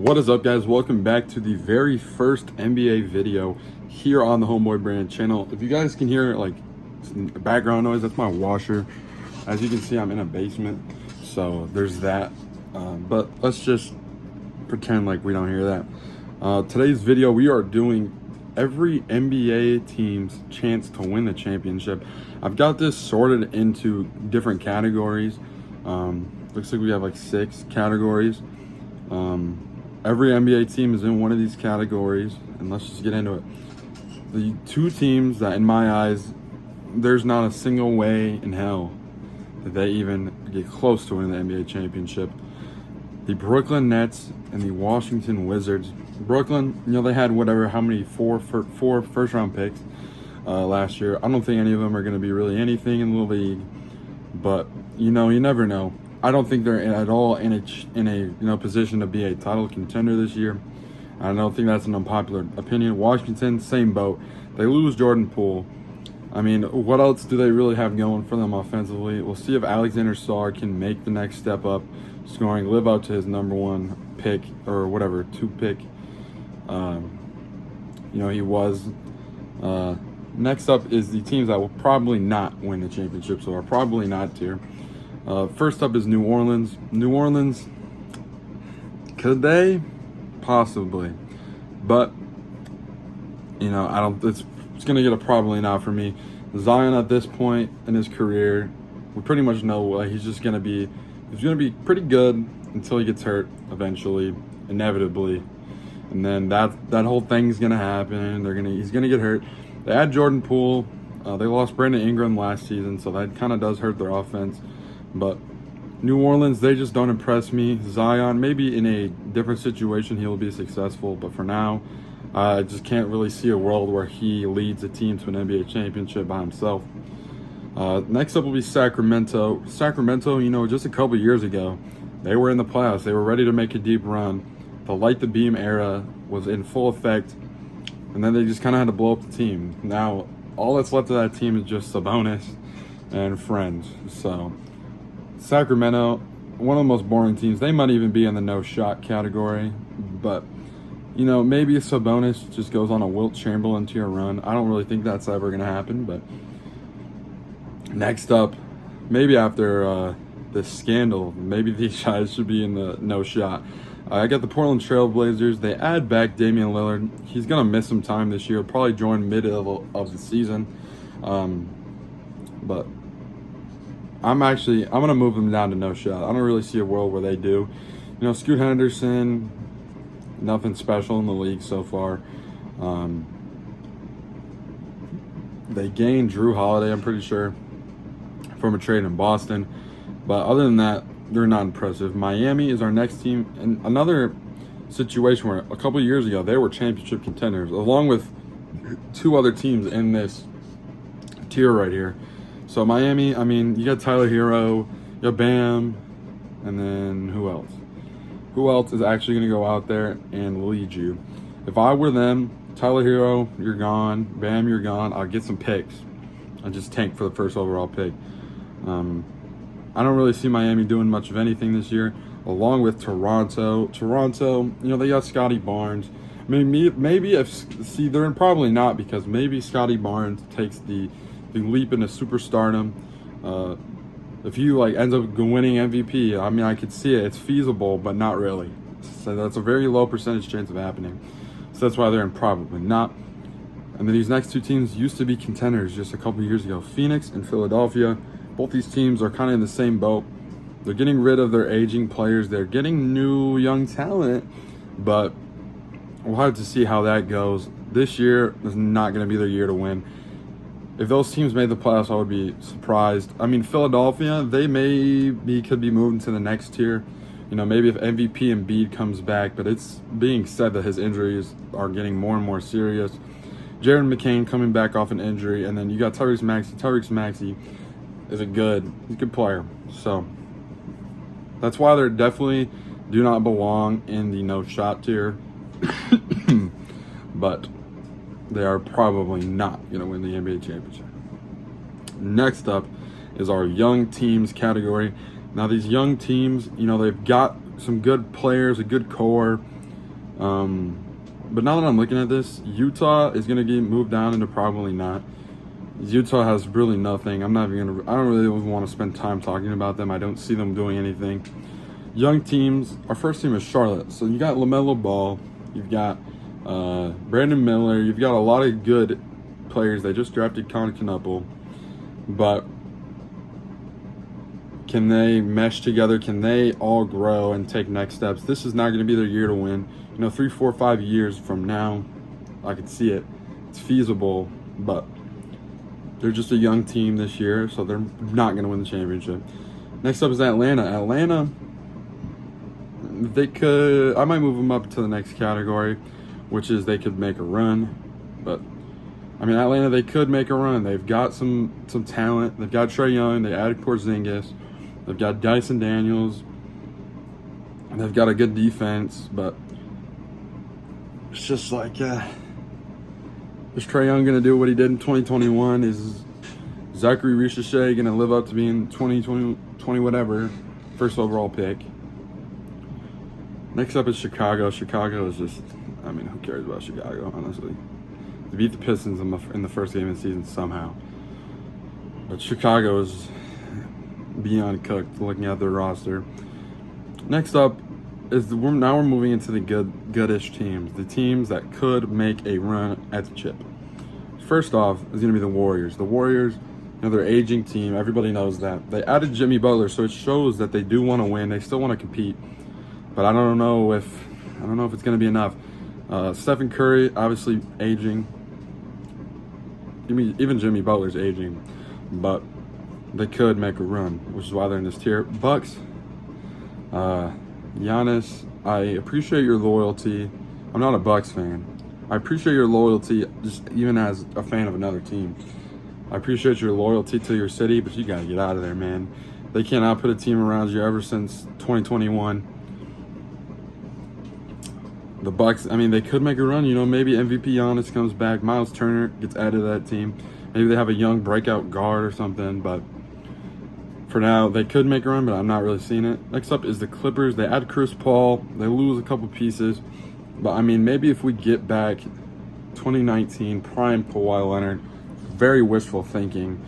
What is up, guys? Welcome back to the very first NBA video here on the Homeboy Brand channel. If you guys can hear like some background noise, that's my washer. As you can see, I'm in a basement, so there's that. But let's just pretend like we don't hear that. Today's video, we are doing every NBA team's chance to win the championship. I've got this sorted into different categories. Looks like we have like 6 categories. Every NBA team is in one of these categories, and let's just get into it. The 2 teams that, in my eyes, there's not a single way in hell that they even get close to winning the NBA championship. The Brooklyn Nets and the Washington Wizards. Brooklyn, they had four first-round picks last year. I don't think any of them are going to be really anything in the league, but you never know. I don't think they're at all in a position to be a title contender this year. I don't think that's an unpopular opinion. Washington, same boat. They lose Jordan Poole. I mean, what else do they really have going for them offensively? We'll see if Alexander Sarr can make the next step up, scoring, live up to his number 1 pick or whatever, 2 pick. He was. Next up is the teams that will probably not win the championship, so are probably not here. First up is New Orleans. New Orleans, could they? Possibly. But, I don't, it's going to get a probably not for me. Zion at this point in his career, we pretty much know he's going to be pretty good until he gets hurt eventually, inevitably. And then that whole thing's going to happen. He's going to get hurt. They had Jordan Poole. They lost Brandon Ingram last season, so that kind of does hurt their offense. But New Orleans, they just don't impress me. Zion, maybe in a different situation he'll be successful, but for now, I just can't really see a world where he leads a team to an NBA championship by himself. Next up will be Sacramento. Sacramento, just a couple years ago, they were in the playoffs. They were ready to make a deep run. The light the beam era was in full effect, and then they just kind of had to blow up the team. Now, all that's left of that team is just Sabonis and friends. So Sacramento, one of the most boring teams. They might even be in the no-shot category. But, maybe if Sabonis just goes on a Wilt Chamberlain tier run. I don't really think that's ever going to happen. But next up, maybe after this scandal, maybe these guys should be in the no-shot. I got the Portland Trail Blazers. They add back Damian Lillard. He's going to miss some time this year. Probably join middle of the season. But I'm going to move them down to no shot. I don't really see a world where they do. Scoot Henderson, nothing special in the league so far. They gained Drew Holiday, I'm pretty sure, from a trade in Boston. But other than that, they're not impressive. Miami is our next team. And another situation where a couple of years ago, they were championship contenders, along with 2 other teams in this tier right here. So Miami, you got Tyler Hero, you got Bam, and then who else? Who else is actually going to go out there and lead you? If I were them, Tyler Hero, you're gone. Bam, you're gone. I'll get some picks. I'll just tank for the first overall pick. I don't really see Miami doing much of anything this year, along with Toronto. Toronto, they got Scotty Barnes. They're probably not, because maybe Scotty Barnes takes the leap into superstardom. If he ends up winning MVP, I could see it. It's feasible, but not really. So that's a very low percentage chance of happening. So that's why they're in probably not. And then these next 2 teams used to be contenders just a couple years ago. Phoenix and Philadelphia. Both these teams are kind of in the same boat. They're getting rid of their aging players. They're getting new young talent, but we'll have to see how that goes. This year is not going to be their year to win. If those teams made the playoffs, I would be surprised. Philadelphia, they could be moving to the next tier. Maybe if MVP Embiid comes back, but it's being said that his injuries are getting more and more serious. Jared McCain coming back off an injury, and then you got Tyrese Maxey. Tyrese Maxey is he's a good player. So that's why they definitely do not belong in the no-shot tier. But they are probably not going to win the NBA championship. Next up is our young teams category. Now, these young teams, they've got some good players, a good core. But now that I'm looking at this, Utah is going to get moved down into probably not. Utah has really nothing. I'm not even going to, I don't really want to spend time talking about them. I don't see them doing anything. Young teams, our first team is Charlotte. So you got LaMelo Ball, you've got Brandon Miller, you've got a lot of good players. They just drafted Colin Knuppel. But can they mesh together? Can they all grow and take next steps? This is not going to be their year to win. 3, 4, 5 years from now, I could see it. It's feasible, but they're just a young team this year, so they're not going to win the championship. Next up is Atlanta. Atlanta, I might move them up to the next category, which is they could make a run. But Atlanta, they could make a run. They've got some talent. They've got Trae Young. They added Porzingis. They've got Dyson Daniels. They've got a good defense, but it's just like, is Trae Young going to do what he did in 2021? Is Zachary Ricochet going to live up to being 20 whatever first overall pick? Next up is Chicago. Chicago is just, who cares about Chicago, honestly? They beat the Pistons in the first game of the season somehow. But Chicago is beyond cooked looking at their roster. Next up is we're moving into the goodish teams, the teams that could make a run at the chip. First off is going to be the Warriors. The Warriors, they're an aging team. Everybody knows that. They added Jimmy Butler, so it shows that they do want to win. They still want to compete, but I don't know if it's going to be enough. Stephen Curry, obviously aging. Even Jimmy Butler's aging, but they could make a run, which is why they're in this tier. Bucks. Giannis, I appreciate your loyalty. I'm not a Bucks fan. I appreciate your loyalty just even as a fan of another team. I appreciate your loyalty to your city, but you got to get out of there, man. They cannot put a team around you ever since 2021. The Bucks, they could make a run. Maybe MVP Giannis comes back. Miles Turner gets added to that team. Maybe they have a young breakout guard or something, but for now, they could make a run, but I'm not really seeing it. Next up is the Clippers. They add Chris Paul. They lose a couple pieces. But, maybe if we get back 2019, prime Kawhi Leonard, very wishful thinking,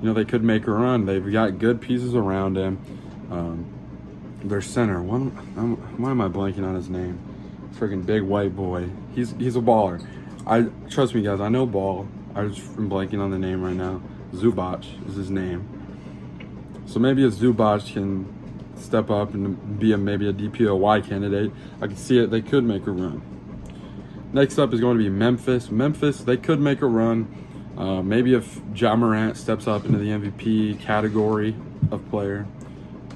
they could make a run. They've got good pieces around him. Their center, why am I blanking on his name? Freaking big white boy. He's a baller. Trust me, guys, I know ball. I just am blanking on the name right now. Zubac is his name. So maybe if Zubac can step up and be maybe a DPOY candidate, I can see it. They could make a run. Next up is going to be Memphis. Memphis, they could make a run. Maybe if Ja Morant steps up into the MVP category of player.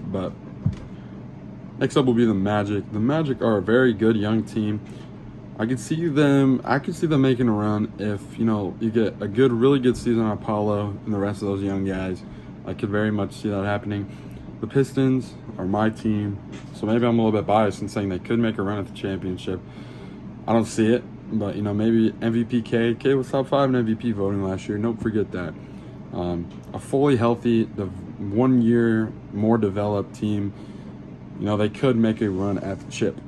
But next up will be the Magic. The Magic are a very good young team. I could see them making a run if, you get a really good season on Apollo and the rest of those young guys. I could very much see that happening. The Pistons are my team, so maybe I'm a little bit biased in saying they could make a run at the championship. I don't see it, but maybe MVP K was top 5 in MVP voting last year. Don't forget that. A fully healthy, 1 year more developed team, they could make a run at the chip.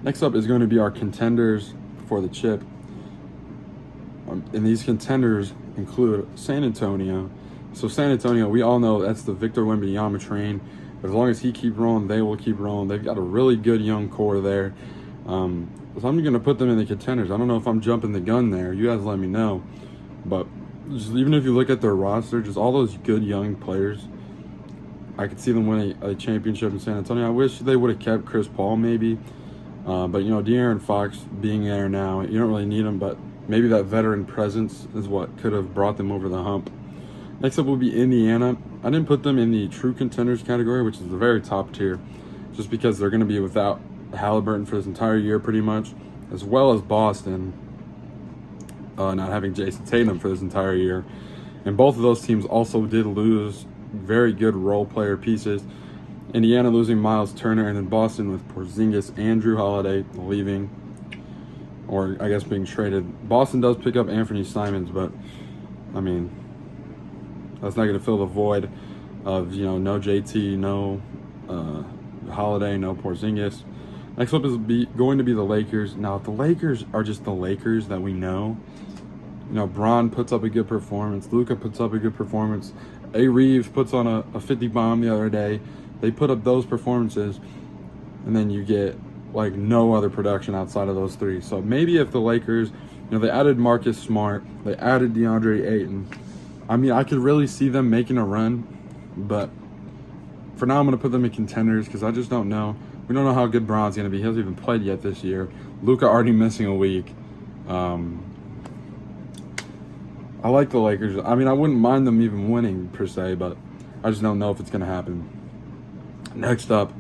Next up is going to be our contenders for the chip. And these contenders include San Antonio. So San Antonio, we all know that's the Victor Wembanyama train. As long as he keeps rolling, they will keep rolling. They've got a really good young core there. So I'm going to put them in the contenders. I don't know if I'm jumping the gun there. You guys let me know. But just, even if you look at their roster, just all those good young players, I could see them winning a championship in San Antonio. I wish they would have kept Chris Paul maybe. But, De'Aaron Fox being there now, you don't really need him. But maybe that veteran presence is what could have brought them over the hump. Next up will be Indiana. I didn't put them in the true contenders category, which is the very top tier, just because they're going to be without Halliburton for this entire year pretty much, as well as Boston not having Jason Tatum for this entire year. And both of those teams also did lose very good role player pieces. Indiana losing Miles Turner, and then Boston with Porzingis and Drew Holiday leaving, or I guess being traded. Boston does pick up Anthony Simons, but that's not going to fill the void of, no JT, no Holiday, no Porzingis. Next up is going to be the Lakers. Now, if the Lakers are just the Lakers that we know, you know, Bron puts up a good performance. Luka puts up a good performance. A. Reeves puts on a 50 bomb the other day. They put up those performances, and then you get like no other production outside of those three. So maybe if the Lakers, you know, they added Marcus Smart, they added DeAndre Ayton. I mean, I could really see them making a run, but for now I'm going to put them in contenders because I just don't know. We don't know how good Bron's going to be. He hasn't even played yet this year. Luka already missing a week. I like the Lakers. I mean, I wouldn't mind them even winning per se, but I just don't know if it's going to happen. Next up,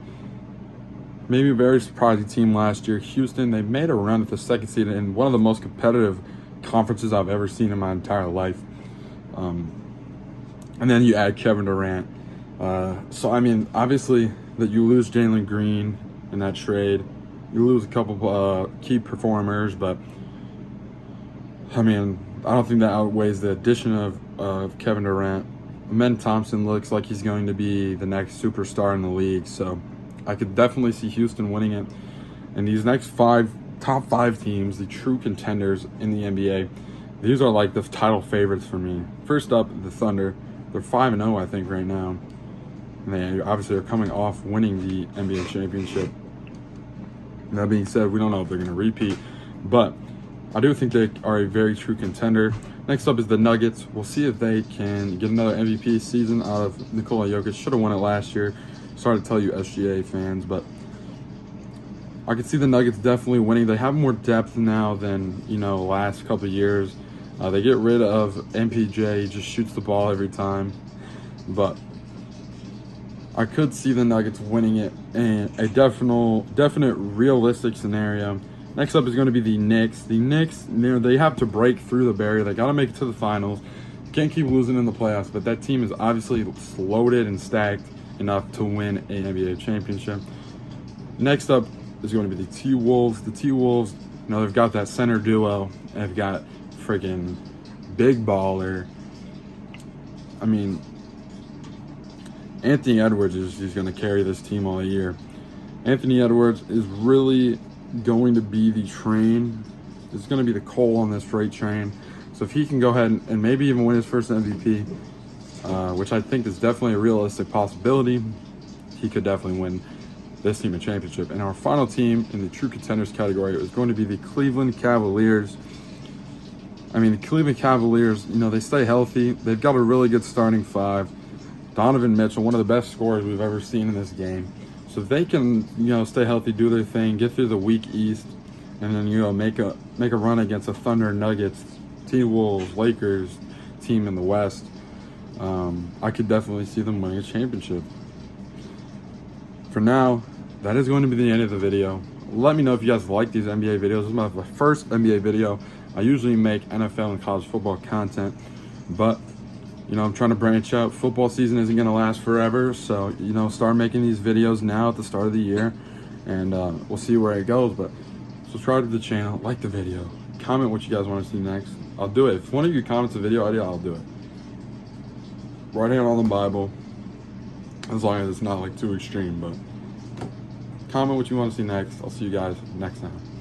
maybe a very surprising team last year, Houston. They made a run at the second seed in one of the most competitive conferences I've ever seen in my entire life. And then you add Kevin Durant. So, I mean, obviously that you lose Jalen Green in that trade. You lose a couple key performers, but, I mean, I don't think that outweighs the addition of Kevin Durant. Amen Thompson looks like he's going to be the next superstar in the league, so I could definitely see Houston winning it. And these next top five teams, the true contenders in the NBA, these are like the title favorites for me. First up, the Thunder. They're 5-0, I think, right now. And they obviously are coming off winning the NBA championship. That being said, we don't know if they're going to repeat, but I do think they are a very true contender. Next up is the Nuggets. We'll see if they can get another MVP season out of Nikola Jokic. Should have won it last year. Sorry to tell you SGA fans, but I could see the Nuggets definitely winning. They have more depth now than, you know, last couple of years. They get rid of MPJ. He just shoots the ball every time. But I could see the Nuggets winning it in a definite realistic scenario. Next up is going to be the Knicks. The Knicks, you know, they have to break through the barrier. They got to make it to the finals. Can't keep losing in the playoffs, but that team is obviously loaded and stacked enough to win an NBA championship. Next up is going to be the T-Wolves. The T-Wolves, you know, they've got that center duo. They've got freaking big baller. I mean, Anthony Edwards is going to carry this team all year. Anthony Edwards is really going to be the train. It's going to be the coal on this freight train. So if he can go ahead and maybe even win his first MVP, which I think is definitely a realistic possibility, he could definitely win this team a championship. And our final team in the true contenders category is going to be the Cleveland Cavaliers. I mean, the Cleveland Cavaliers, you know, they stay healthy. They've got a really good starting five. Donovan Mitchell, one of the best scorers we've ever seen in this game. So if they can, you know, stay healthy, do their thing, get through the weak East, and then, you know, make a run against a Thunder, Nuggets, T-Wolves, Lakers team in the West, I could definitely see them winning a championship. For now, that is going to be the end of the video. Let me know if you guys like these NBA videos. This is my first NBA video. I usually make NFL and college football content, but, you know, I'm trying to branch out. Football season isn't going to last forever, so, you know, start making these videos now at the start of the year, and we'll see where it goes. But subscribe to the channel, like the video, comment what you guys want to see next. I'll do it. If one of you comments a video idea, I'll do it. Right hand on the Bible, as long as it's not like too extreme, but comment what you want to see next. I'll see you guys next time.